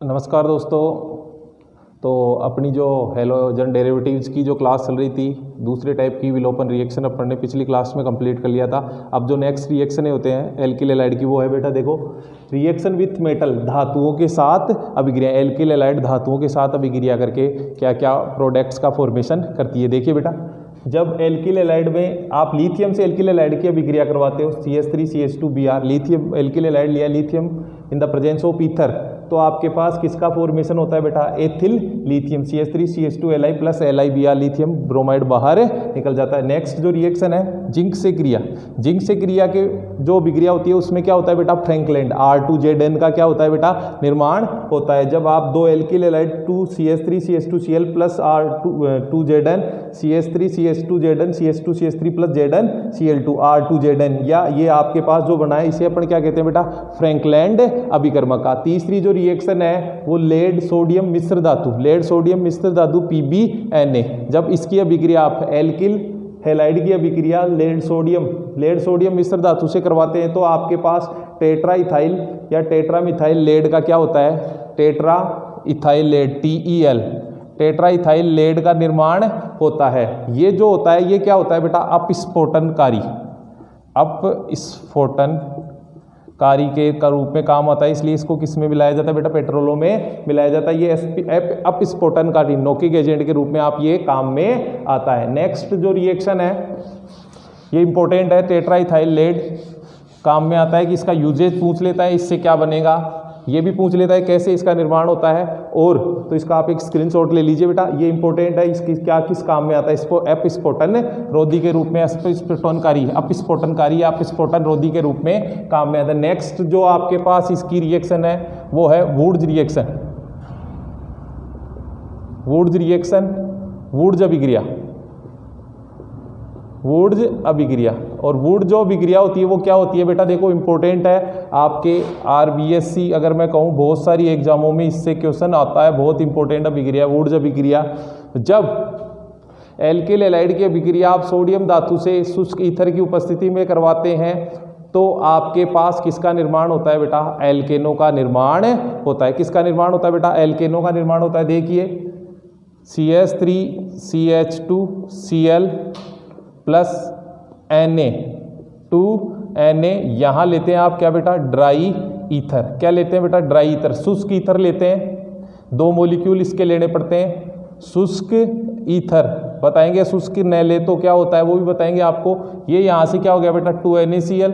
नमस्कार दोस्तों। तो अपनी जो हैलोजन डेरिवेटिव्स की जो क्लास चल रही थी, दूसरे टाइप की विलोपन रिएक्शन अपन ने पिछली क्लास में कंप्लीट कर लिया था। अब जो नेक्स्ट रिएक्शन होते हैं एल्किल हैलाइड की, वो है बेटा देखो, रिएक्शन विथ मेटल, धातुओं के साथ अभिक्रिया। एल्किल हैलाइड धातुओं के साथ अभिक्रिया करके क्या क्या प्रोडक्ट्स का फॉर्मेशन करती है। देखिए बेटा, जब एल्किल हैलाइड में आप लिथियम से एल्किल हैलाइड की अभिक्रिया करवाते हो, CH3CH2Br, लिथियम एल्किल हैलाइड लिया, lithium in the presence of ether, तो आपके पास किसका फॉर्मेशन होता है बेटा, ethyl lithium, CH3CH2Li plus LiBr, lithium bromide बाहर निकल जाता है। नेक्स्ट जो रिएक्शन है जिंक से क्रिया, जिंक से क्रिया के जो अभिक्रिया होती है उसमें क्या होता है बेटा, फ्रैंकलैंड R2ZN का क्या होता है बेटा, निर्माण होता है। जब आप दो alkyl halide 2CH3CH2Cl plus R2ZN CH3CH2ZN CH2CH3 plus ZN Cl2 R2ZN, या ये आपके पास जो बना है इसे अपन क्या कहते हैं बेटा, फ्रैंकलैंड अभिकर्मक का। तीसरी जो रिएक्शन है वो लेड सोडियम मिश्र धातु, लेड सोडियम मिश्र धातु PbNa। जब इसकी अभिक्रिया आप एल्किल हैलाइड की अभिक्रिया लेड सोडियम मिश्र धातु से करवाते हैं, तो आपके पास टेट्रा इथाइल या टेट्रा मिथाइल लेड का क्या होता है, tetra ethyl lead TeL, tetra ethyl lead का निर्माण होता है। ये जो होता है ये क्या होता है बेटा, अपस्फोटनकारी के रूप में काम आता है, इसलिए इसको किस में मिलाया जाता है बेटा, पेट्रोलों में मिलाया जाता है। ये अपस्फोटनकारी नोकिक एजेंट के रूप में आप ये काम में आता है। नेक्स्ट जो रिएक्शन है ये इंपॉर्टेंट है, टेट्रा इथाइल लेड काम में आता है कि इसका यूजेज पूछ लेता है, इससे क्या बनेगा ये भी पूछ लेता है, कैसे इसका निर्माण होता है, और तो इसका आप एक स्क्रीनशॉट ले लीजिए बेटा, ये इंपॉर्टेंट है। इसकी क्या किस काम में आता है, इसको अपस्फोटन रोधी के रूप में, अपस्फोटनकारी या अपस्फोटन रोधी के रूप में काम में आता है। नेक्स्ट जो आपके पास इसकी रिएक्शन है वो है वुड्स अभिक्रिया। और वुड जो अभिक्रिया होती है वो क्या होती है बेटा, देखो इंपॉर्टेंट है आपके RBSc, अगर मैं कहूँ बहुत सारी एग्जामों में इससे क्वेश्चन आता है, बहुत इंपॉर्टेंट अभिक्रिया वुड्स अभिक्रिया। जब एल्किल हैलाइड की अभिक्रिया आप सोडियम धातु से शुष्क ईथर की उपस्थिति में करवाते हैं, तो आपके पास किसका निर्माण होता है बेटा, एल्केनो का निर्माण होता है। किसका निर्माण होता है बेटा, एल्केनो का निर्माण होता है। देखिए CH3CH2Cl प्लस Na यहाँ लेते हैं आप क्या बेटा, ड्राई ईथर। क्या लेते हैं बेटा, ड्राई ईथर, शुष्क ईथर लेते हैं। 2 मॉलिक्यूल इसके लेने पड़ते हैं। शुष्क ईथर बताएंगे, शुष्क न ले तो क्या होता है वो भी बताएंगे आपको। ये यहाँ से क्या हो गया बेटा, 2NaCl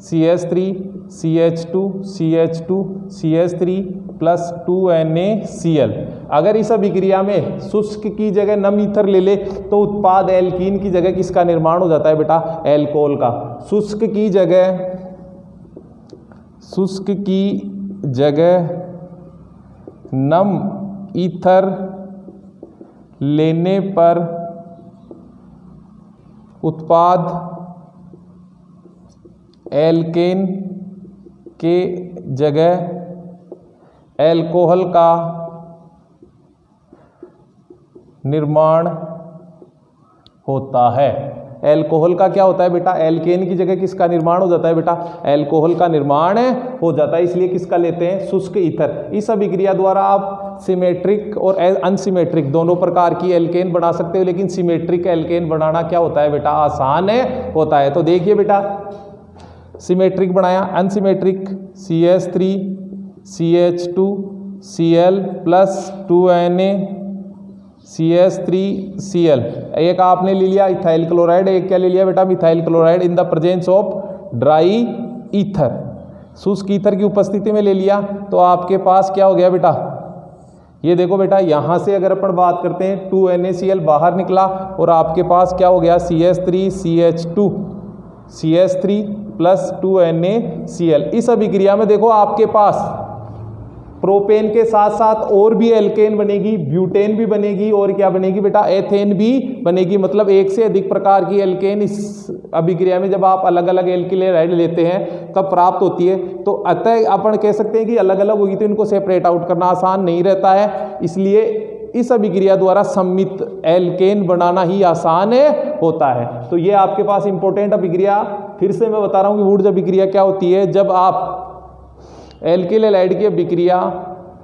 CH3CH2CH2CH3 प्लस 2NaCl। अगर इस अभिक्रिया में शुष्क की जगह नम ईथर ले ले तो उत्पाद एल्कीन की जगह किसका निर्माण हो जाता है बेटा, एल्कोहल का। शुष्क की जगह नम ईथर लेने पर उत्पाद एल्केन के जगह एल्कोहल का निर्माण होता है। एल्कोहल का क्या होता है बेटा, एल्केन की जगह किसका निर्माण हो जाता है बेटा, एल्कोहल का निर्माण हो जाता है। इसलिए किसका लेते हैं, शुष्क ईथर। इस अभिक्रिया द्वारा आप सिमेट्रिक और अनसिमेट्रिक दोनों प्रकार की एल्केन बना सकते हो, लेकिन सिमेट्रिक एल्केन बनाना क्या होता है बेटा, आसान होता है। तो देखिए बेटा, सिमेट्रिक बनाया, अनसिमेट्रिक CH3CH2Cl प्लस 2NaCH3Cl। एक आपने ले लिया इथाइल क्लोराइड, एक क्या ले लिया बेटा, methyl chloride in the presence of dry ether, शुष्क ईथर की उपस्थिति में ले लिया। तो आपके पास क्या हो गया बेटा, ये देखो बेटा, यहाँ से अगर अपन बात करते हैं 2NaCl बाहर निकला और आपके पास क्या हो गया, CH3 प्लस 2NaCl। इस अभिक्रिया में देखो आपके पास प्रोपेन के साथ साथ और भी एल्केन बनेगी, ब्यूटेन भी बनेगी, और क्या बनेगी बेटा, एथेन भी बनेगी। मतलब एक से अधिक प्रकार की एल्केन इस अभिक्रिया में जब आप अलग अलग एल्किल हैलाइड लेते हैं तब प्राप्त होती है। तो अतः अपन कह सकते हैं कि अलग अलग होगी तो इनको सेपरेट आउट करना आसान नहीं रहता है, इसलिए इस अभिक्रिया द्वारा सम्मित एल्केन बनाना ही आसान होता है। तो ये आपके पास इंपॉर्टेंट अभिक्रिया, फिर से मैं बता रहा हूं कि वुड्स अभिक्रिया क्या होती है। जब आप एल्किल हैलाइड की अभिक्रिया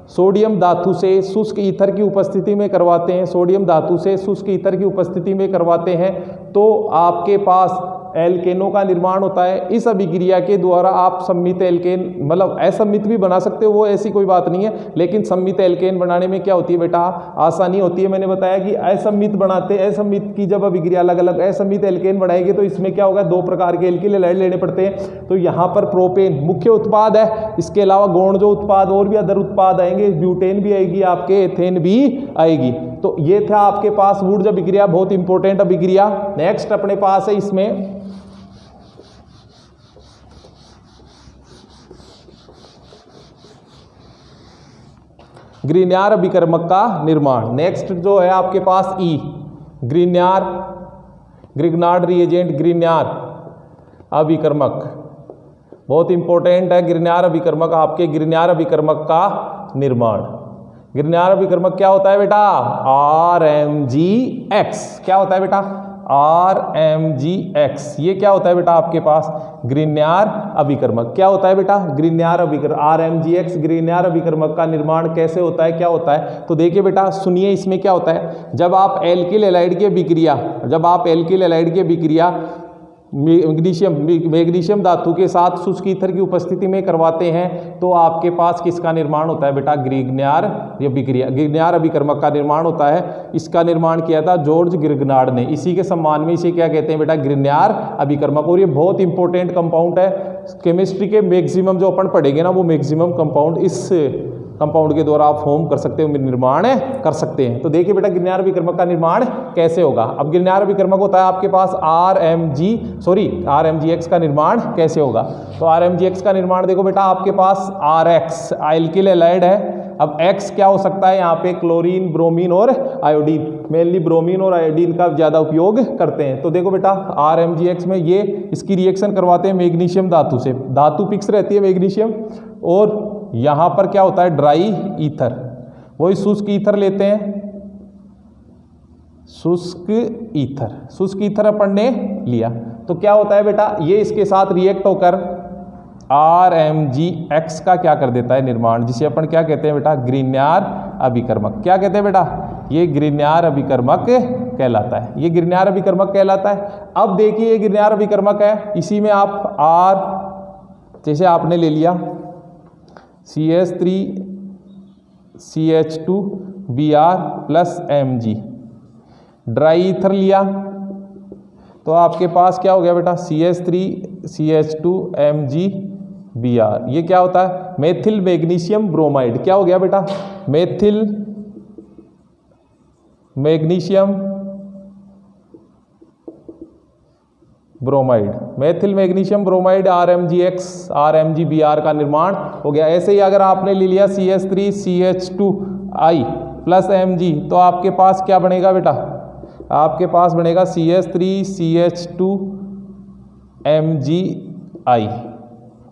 सोडियम धातु से शुष्क ईथर की उपस्थिति में करवाते हैं, सोडियम धातु से शुष्क ईथर की उपस्थिति में करवाते हैं तो आपके पास एल्केनों का निर्माण होता है। इस अभिक्रिया के द्वारा आप सम्मित एल्केन, मतलब असम्मित भी बना सकते हो, वो ऐसी कोई बात नहीं है, लेकिन सम्मित एल्केन बनाने में क्या होती है बेटा, आसानी होती है। मैंने बताया कि असम्मित बनाते, असम्मित की जब अभिक्रिया अलग अलग असम्मित एल्केन बनाएगी तो इसमें क्या होगा, 2 प्रकार के एल्किल हैलाइड लेने पड़ते हैं। तो यहाँ पर प्रोपेन मुख्य उत्पाद है, इसके अलावा गौण जो उत्पाद और भी अदर उत्पाद आएंगे, ब्यूटेन भी आएगी आपके, एथेन भी आएगी। तो ये था आपके पास वुड्स अभिक्रिया, बहुत इंपॉर्टेंट अभिक्रिया। नेक्स्ट अपने पास है इसमें ग्रिग्नार्ड अभिकर्मक का निर्माण। नेक्स्ट जो है आपके पास ई, ग्रिग्नार्ड रिएजेंट, ग्रिग्नार्ड अभिकर्मक बहुत इंपॉर्टेंट है। ग्रिग्नार्ड अभिकर्मक, आपके ग्रिग्नार्ड अभिकर्मक का निर्माण। ग्रिग्नार्ड अभिकर्मक क्या होता है बेटा, RMgX। क्या होता है बेटा, RMgX। ये क्या होता है बेटा आपके पास, ग्रिग्नार्ड अभिकर्मक। क्या होता है बेटा, ग्रिग्नार्ड अभिकर्मक, RMgX ग्रिग्नार्ड अभिकर्मक का निर्माण कैसे होता है, क्या होता है। तो देखिए बेटा सुनिए, इसमें क्या होता है, जब आप एल्किल हैलाइड की अभिक्रिया, जब आप एल्किल हैलाइड की अभिक्रिया मैग्नीशियम धातु के साथ शुष्क ईथर की उपस्थिति में करवाते हैं तो आपके पास किसका निर्माण होता है बेटा, ग्रिग्नार्ड अभिक्रिया, ग्रिग्नार्ड अभिकर्मक का निर्माण होता है। इसका निर्माण किया था जॉर्ज ग्रिग्नार्ड ने, इसी के सम्मान में इसे क्या कहते हैं बेटा, ग्रिग्नार्ड अभिकर्मक। और ये बहुत इंपॉर्टेंट कंपाउंड है, केमिस्ट्री के मैक्सिमम जो अपन पढ़ेंगे ना, वो मैक्सिमम कंपाउंड इस कंपाउंड के द्वारा आप फॉर्म कर सकते हो, निर्माण कर सकते हैं। तो देखिए बेटा ग्रिग्नार्ड अभिकर्मक का निर्माण कैसे होगा। अब ग्रिग्नार्ड अभिकर्मक होता है आपके पास RMgX का निर्माण कैसे होगा। तो RMgX का निर्माण देखो बेटा, आपके पास RX एल्किल हैलाइड है। अब X क्या हो सकता है, यहाँ पे क्लोरीन, ब्रोमीन और आयोडीन, मेनली ब्रोमीन और आयोडीन का ज़्यादा उपयोग करते हैं। तो देखो बेटा RMgX में ये इसकी रिएक्शन करवाते हैं मैग्नीशियम धातु से, धातु फिक्स रहती है मैग्नीशियम, और यहाँ पर क्या होता है, ड्राई ईथर, वही शुष्क ईथर लेते हैं, शुष्क ईथर अपन ने लिया। तो क्या होता है बेटा, ये इसके साथ रिएक्ट होकर RMgX का क्या कर देता है, निर्माण, जिसे अपन क्या कहते हैं बेटा, ग्रिग्नार्ड अभिकर्मक। क्या कहते हैं बेटा, ये ग्रिग्नार्ड अभिकर्मक कहलाता है, ये ग्रिग्नार्ड अभिकर्मक कहलाता है। अब देखिए ये ग्रिग्नार्ड अभिकर्मक है, इसी में आप R, जैसे आपने ले लिया CH3CH2Br plus Mg, dry ether लिया तो आपके पास क्या हो गया बेटा, CH3CH2MgBr। ये क्या होता है, मेथिल मैग्नीशियम ब्रोमाइड। क्या हो गया बेटा, methyl magnesium bromide, methyl magnesium bromide RMgBr का निर्माण हो गया। ऐसे ही अगर आपने ले लिया CH3CH2I प्लस Mg तो आपके पास क्या बनेगा बेटा, आपके पास बनेगा CH3CH2MgI।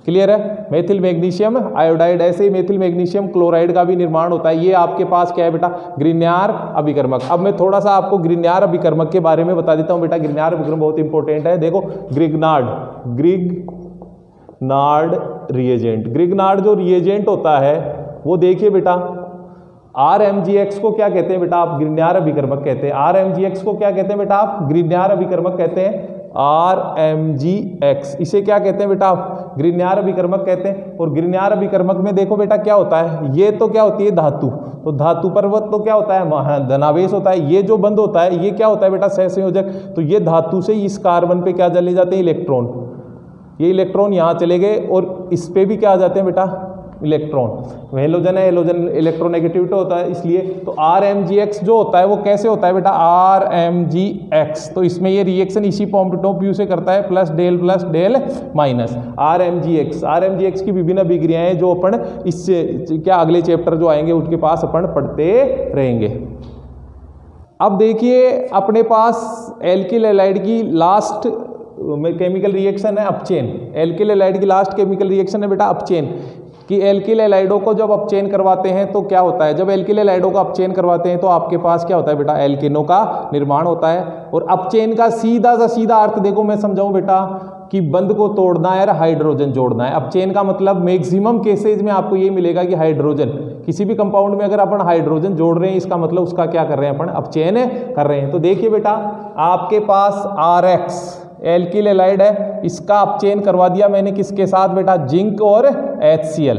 क्लियर है, मेथिल मैग्नीशियम आयोडाइड। ऐसे ही मेथिल मैग्नीशियम क्लोराइड का भी निर्माण होता है। ये आपके पास क्या है बेटा, ग्रिग्नार्ड अभिकर्मक। अब मैं थोड़ा सा आपको ग्रिग्नार्ड अभिकर्मक के बारे में बता देता हूँ बेटा। ग्रिग्नार्ड अभिकर्मक बहुत इंपॉर्टेंट है। देखो ग्रिग्नार्ड रिएजेंट, ग्रिग्नार्ड जो रिएजेंट होता है वो देखिए बेटा, RMgX को क्या कहते हैं बेटा, आप ग्रिग्नार्ड अभिकर्मक कहते हैं। RMgX को क्या कहते हैं बेटा, आप ग्रिग्नार्ड अभिकर्मक कहते हैं। RMgX इसे क्या कहते हैं बेटा, आप ग्रिग्नार्ड अभिकर्मक कहते हैं। और ग्रिग्नार्ड अभिकर्मक में देखो बेटा क्या होता है, ये तो क्या होती है धातु, तो धातु पर्वत तो क्या होता है, धनावेश होता है। ये जो बंद होता है ये क्या होता है बेटा, सहसंयोजक। तो ये धातु से इस कार्बन पे क्या चले जाते हैं, इलेक्ट्रॉन। ये इलेक्ट्रॉन यहाँ चले गए और इस पे भी क्या आ जाते हैं बेटा, इलेक्ट्रॉन। हेलोजन है, हेलोजन इलेक्ट्रोनेगेटिविटी होता है इसलिए। तो RMgX जो होता है वो कैसे होता है बेटा, RMgX। तो इसमें ये रिएक्शन इसी पॉम्पिटोप्यू से करता है, प्लस डेल माइनस RMgX की विभिन्न अभिक्रियाएं जो अपन इससे क्या अगले चैप्टर जो आएंगे उनके पास अपन पढ़ते रहेंगे। अब देखिए अपने पास एल्किल हैलाइड की लास्ट केमिकल रिएक्शन है अपचेन। एल्किल हैलाइड की लास्ट केमिकल रिएक्शन है बेटा अपचेन, कि एल्किल हैलाइडों को जब अपचेन करवाते हैं तो क्या होता है, जब एल्किल हैलाइडों को अपचेन करवाते हैं तो आपके पास क्या होता है बेटा, एल्केनों का निर्माण होता है। और अपचेन का सीधा सा सीधा अर्थ देखो मैं समझाऊं बेटा, कि बंध को तोड़ना है और हाइड्रोजन जोड़ना है। अपचेन का मतलब मैक्सिमम केसेज में आपको ये मिलेगा कि हाइड्रोजन, किसी भी कंपाउंड में अगर अपन हाइड्रोजन जोड़ रहे हैं इसका मतलब उसका क्या कर रहे हैं अपन, अपचयन कर रहे हैं। तो देखिए बेटा आपके पास RX एल्किल हैलाइड है, इसका अपचयन करवा दिया मैंने किसके साथ बेटा, जिंक और HCl,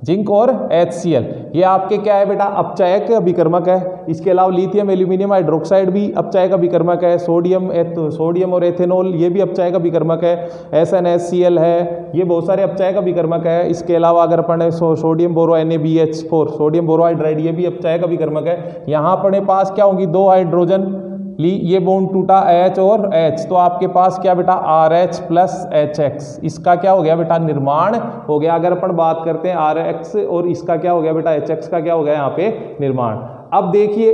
जिंक और HCl। ये आपके क्या है बेटा, अपचायक अभिकर्मक है। इसके अलावा लिथियम एल्यूमिनियम हाइड्रोक्साइड भी अपचायक अभिकर्मक है। सोडियम और एथेनॉल ये भी अपचायक अभिकर्मक है। SnHCl है, ये बहुत सारे अपचायक अभिकर्मक है। इसके अलावा अगर अपन सोडियम बोरो NaBH4 सोडियम बोरोहाइड्राइड ये भी अपचायक अभिकर्मक है। यहाँ अपने पास क्या होंगी, 2 हाइड्रोजन ली, ये बॉन्ड टूटा H और H, तो आपके पास क्या बेटा RH प्लस HX, इसका क्या हो गया बेटा, निर्माण हो गया। अगर अपन बात करते हैं RX और इसका क्या हो गया बेटा, HX का क्या हो गया यहाँ पे निर्माण। अब देखिए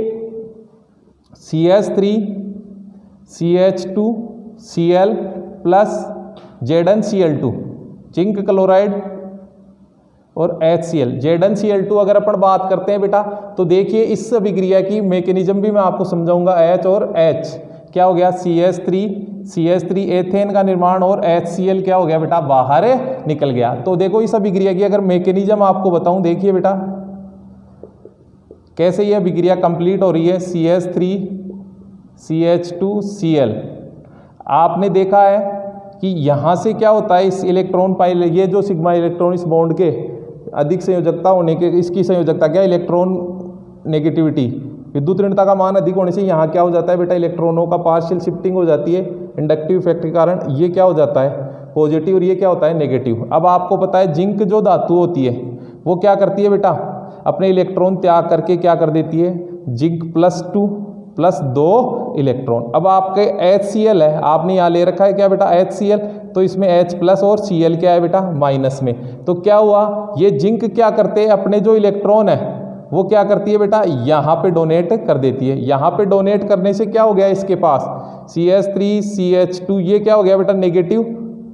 CH3 CH2 Cl plus ZnCl2 zinc chloride और HCl ZnCl2 अगर अपन बात करते हैं बेटा तो देखिए इस अभिक्रिया की मैकेनिज्म भी मैं आपको समझाऊंगा। H और H क्या हो गया, CH3 एथेन का निर्माण और HCl क्या हो गया बेटा, बाहर निकल गया। तो देखो इस अभिक्रिया की अगर मैकेनिज्म आपको बताऊं, देखिए बेटा कैसे ये अभिक्रिया कंप्लीट हो रही है। CH3 CH2 Cl, आपने देखा है कि यहाँ से क्या होता है, इस इलेक्ट्रॉन पाइल, ये जो सिग्मा इलेक्ट्रॉन इस बॉन्ड के अधिक संयोजकता होने के, इसकी संयोजकता क्या, इलेक्ट्रॉन नेगेटिविटी, विद्युत ऋणता का मान अधिक होने से यहाँ क्या हो जाता है बेटा, इलेक्ट्रॉनों का पार्शियल शिफ्टिंग हो जाती है इंडक्टिव इफेक्ट के कारण, ये क्या हो जाता है पॉजिटिव और ये क्या होता है नेगेटिव। अब आपको पता है जिंक जो धातु होती है वो क्या करती है बेटा, अपने इलेक्ट्रॉन त्याग करके क्या कर देती है, जिंक +2 प्लस 2 इलेक्ट्रॉन। अब आपके HCl है, आपने यहाँ ले रखा है क्या बेटा HCl, तो इसमें H प्लस और Cl क्या है बेटा माइनस में। तो क्या हुआ, ये जिंक क्या करते हैं, अपने जो इलेक्ट्रॉन है वो क्या करती है बेटा, यहाँ पे डोनेट कर देती है। यहाँ पे डोनेट करने से क्या हो गया, इसके पास CH3 CH2 ये क्या हो गया बेटा नेगेटिव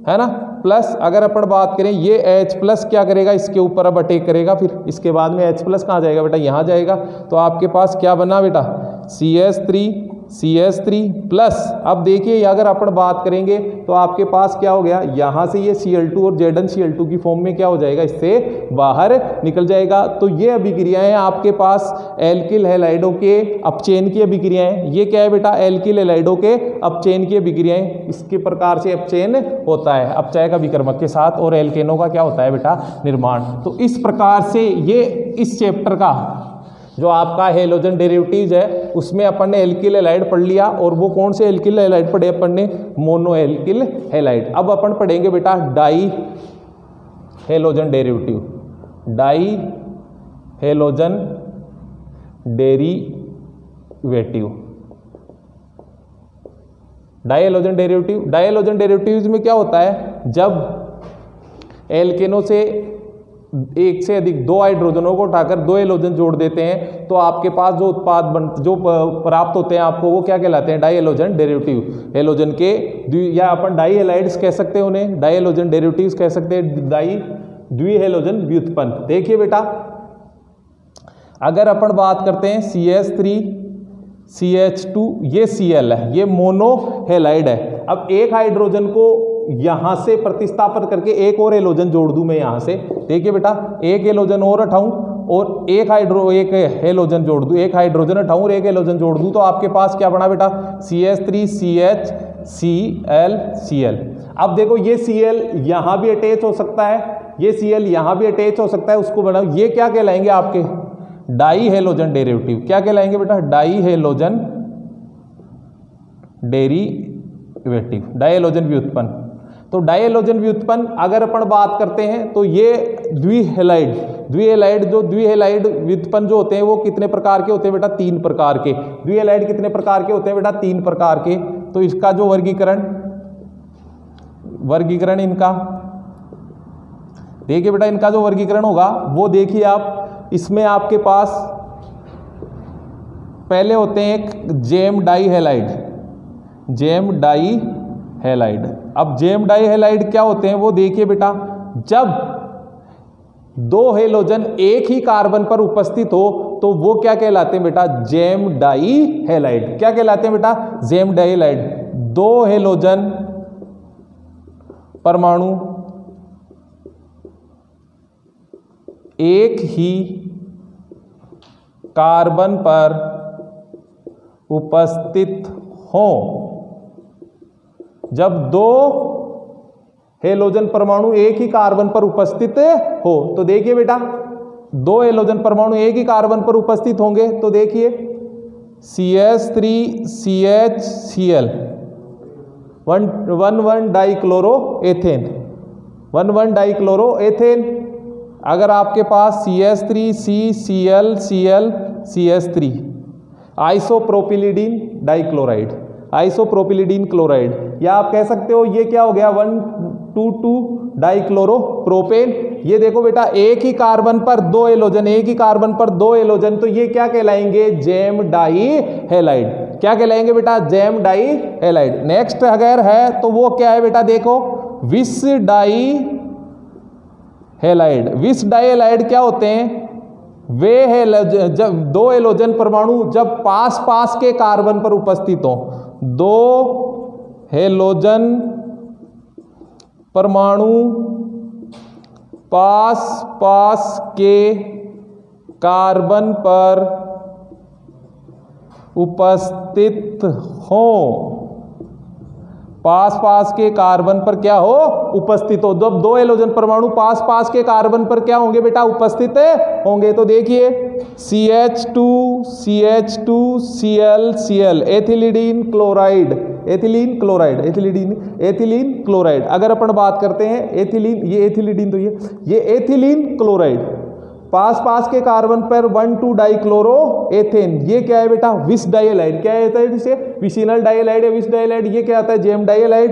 है ना, प्लस अगर अपन बात करें ये H प्लस क्या करेगा, इसके ऊपर अब अटैक करेगा, फिर इसके बाद में H प्लस कहाँ जाएगा बेटा, यहाँ जाएगा। तो आपके पास क्या बना बेटा CH3 प्लस। अब देखिए अगर अपन बात करेंगे तो आपके पास क्या हो गया, यहाँ से ये Cl2 और ZnCl2 की फॉर्म में क्या हो जाएगा, इससे बाहर निकल जाएगा। तो ये अभिक्रियाएं आपके पास एल्किल हैलाइडों के अपचयन की अभिक्रियाएं, ये क्या है बेटा एल्किल हैलाइडों के अपचयन की अभिक्रियाएं, इसके प्रकार से अपचयन होता है अपचायक अभिकर्मक के साथ और एल्केनों का क्या होता है बेटा निर्माण। तो इस प्रकार से ये इस चैप्टर का जो आपका हेलोजन डेरिवेटिव्स है उसमें अपन ने एल्किल हैलाइड पढ़ लिया, और वो कौन से एल्किल हैलाइड पढ़े अपन ने, मोनो एल्किल हैलाइड। अब अपन पढ़ेंगे बेटा die halogen derivative, die halogen derivative, die halogen derivative. Die halogen derivatives में क्या होता है, जब एल्केनों से एक से अधिक 2 हाइड्रोजनों को उठाकर 2 हेलोजन जोड़ देते हैं तो आपके पास जो उत्पाद जो प्राप्त होते हैं आपको वो क्या कहलाते हैं, डाई हेलोजन डेरिवेटिव। हेलोजन के या अपन डाई हेलाइड्स कह सकते हैं उन्हें, डाई हेलोजन डेरिवेटिव्स कह सकते हैं, डाई द्विहेलोजन व्युत्पन्न। देखिए बेटा अगर अपन बात करते हैं CH3 CH2 ये Cl है, ये मोनो हेलाइड है। अब एक हाइड्रोजन को यहां से प्रतिस्थापित करके एक और हेलोजन जोड़ दूं मैं यहां से, देखिए बेटा एक हेलोजन और उठाऊं और एक हेलोजन जोड़ दूं, एक हाइड्रोजन उठाऊं और एक हेलोजन जोड़ दूं, तो आपके पास क्या बना बेटा CH3 CH Cl। अब देखो ये Cl यहां भी अटैच हो सकता है, ये Cl यहां भी अटैच हो सकता है, उसको बनाओ, ये क्या कहलाएंगे आपके डाई हेलोजन डेरिवेटिव। क्या कहलाएंगे बेटा, die halogen derivative, die halogen व्युत्पन्न। तो डाई हेलोजन व्युत्पन्न अगर अपन बात करते हैं तो ये द्विहेलाइड जो द्विहेलाइड व्युत्पन्न जो होते हैं वो कितने प्रकार के होते हैं बेटा, 3 प्रकार के। द्विहेलाइड कितने प्रकार के होते हैं बेटा, 3 प्रकार के। तो इसका जो वर्गीकरण इनका देखिए बेटा, इनका जो वर्गीकरण होगा वो देखिए आप, इसमें आपके पास पहले होते हैं एक जेम डाई हैलाइड। अब जेम डाई हैलाइड क्या होते हैं वो देखिए बेटा, जब 2 हेलोजन एक ही कार्बन पर उपस्थित हो तो वो क्या कहलाते हैं बेटा, जेम डाई हैलाइड। क्या कहलाते हैं बेटा, जेम डाई हैलाइड। 2 हेलोजन परमाणु एक ही कार्बन पर उपस्थित हों, जब दो हेलोजन परमाणु एक ही कार्बन पर उपस्थित हो, तो देखिए बेटा दो हेलोजन परमाणु एक ही कार्बन पर उपस्थित होंगे, तो देखिए CH3CHCl 1,1 डाइक्लोरोएथेन 1,1 डाइक्लोरोएथेन। अगर आपके पास CH3CClCl CH3 आइसोप्रोपिलिडीन डाइक्लोराइड, आइसोप्रोपिलिडीन क्लोराइड, या आप कह सकते हो ये क्या हो गया 1,2,2 डाइक्लोरोप्रोपेन। ये देखो बेटा एक ही कार्बन पर दो हेलोजन, एक ही कार्बन पर दो हेलोजन, तो ये क्या कहलाएंगे जेम डाई हैलाइड। क्या कहलाएंगे बेटा जेम डाई हैलाइड। नेक्स्ट अगर है तो वो क्या है बेटा देखो विस डाई हैलाइड। विस डाई हैलाइड क्या होते हैं, वे हेलोजन जब दो हेलोजन परमाणु जब पास पास के कार्बन पर उपस्थित हो, दो हेलोजन परमाणु पास पास के कार्बन पर उपस्थित हो, पास पास के कार्बन पर क्या हो उपस्थित हो। जब दो हेलोजन परमाणु पास पास के कार्बन पर क्या होंगे बेटा उपस्थित होंगे, तो देखिए CH2CH2ClCl ethylidene chloride, ethylene chloride, ethylene chloride. अगर अपन बात करते हैं एथिलीन, ये एथिलीडीन तो ये एथिलीन क्लोराइड पास पास के कार्बन पर 1,2 डाइक्लोरोएथेन, ये क्या है बेटा विस डाइहैलाइड। क्या है इसे विसिनल डाइहैलाइड है विस डाइहैलाइड। ये क्या आता है जेम डाइहैलाइड,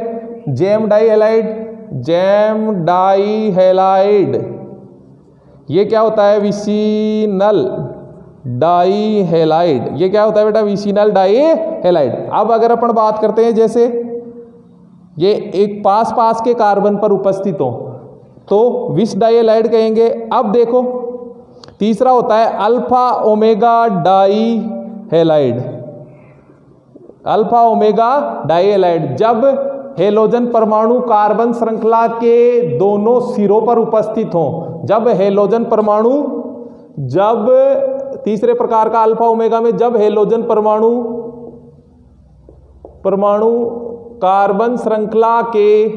जेम डाइहैलाइड, जेम डाइहैलाइड। ये क्या होता है विसिनल डाइहैलाइड। ये क्या होता है बेटा विसिनल डाइहैलाइड। अब अगर अपन बात करते हैं जैसे ये एक पास पास के कार्बन पर उपस्थित हो तो विस डाइहैलाइड कहेंगे। अब देखो तीसरा होता है अल्फा ओमेगा डाइहैलाइड, अल्फा ओमेगा डाइहैलाइड। जब हेलोजन परमाणु कार्बन श्रृंखला के दोनों सिरों पर उपस्थित हों, जब हेलोजन परमाणु, जब तीसरे प्रकार का अल्फा ओमेगा में जब हेलोजन परमाणु कार्बन श्रृंखला के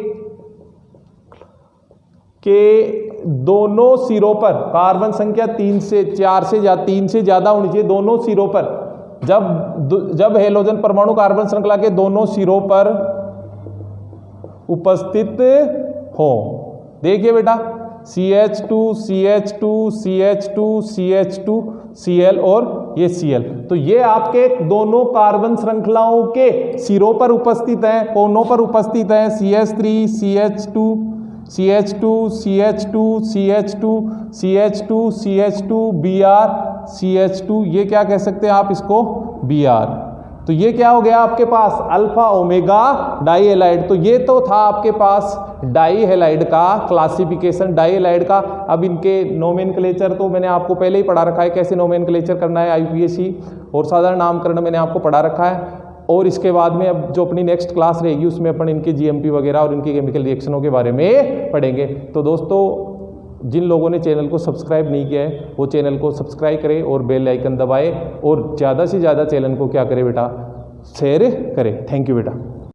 दोनों सिरों पर, कार्बन संख्या 3 से 4 से 3 से ज्यादा होनी चाहिए दोनों सिरों पर, जब हेलोजन परमाणु कार्बन श्रृंखला के दोनों सिरों पर उपस्थित हो। देखिए बेटा CH2CH2CH2CH2Cl और ये Cl, तो ये आपके दोनों कार्बन श्रृंखलाओं के सिरों पर उपस्थित हैं, कोनों पर उपस्थित हैं। CH3CH2CH2CH2CH2CH2Br, ये क्या कह सकते हैं आप इसको Br। तो ये क्या हो गया आपके पास अल्फा ओमेगा डाइहैलाइड। तो ये तो था आपके पास डाइहैलाइड का क्लासिफिकेशन, डाइहैलाइड का। अब इनके नोमेनक्लेचर तो मैंने आपको पहले ही पढ़ा रखा है, कैसे नोमेनक्लेचर करना है IUPAC, और साधारण नामकरण मैंने आपको पढ़ा रखा है। और इसके बाद में अब जो अपनी नेक्स्ट क्लास रहेगी उसमें अपन इनके GMP वगैरह और इनके केमिकल रिएक्शनों के बारे में पढ़ेंगे। तो दोस्तों जिन लोगों ने चैनल को सब्सक्राइब नहीं किया है वो चैनल को सब्सक्राइब करें और बेल आइकन दबाएं, और ज़्यादा से ज़्यादा चैनल को क्या करें बेटा शेयर करें। थैंक यू बेटा।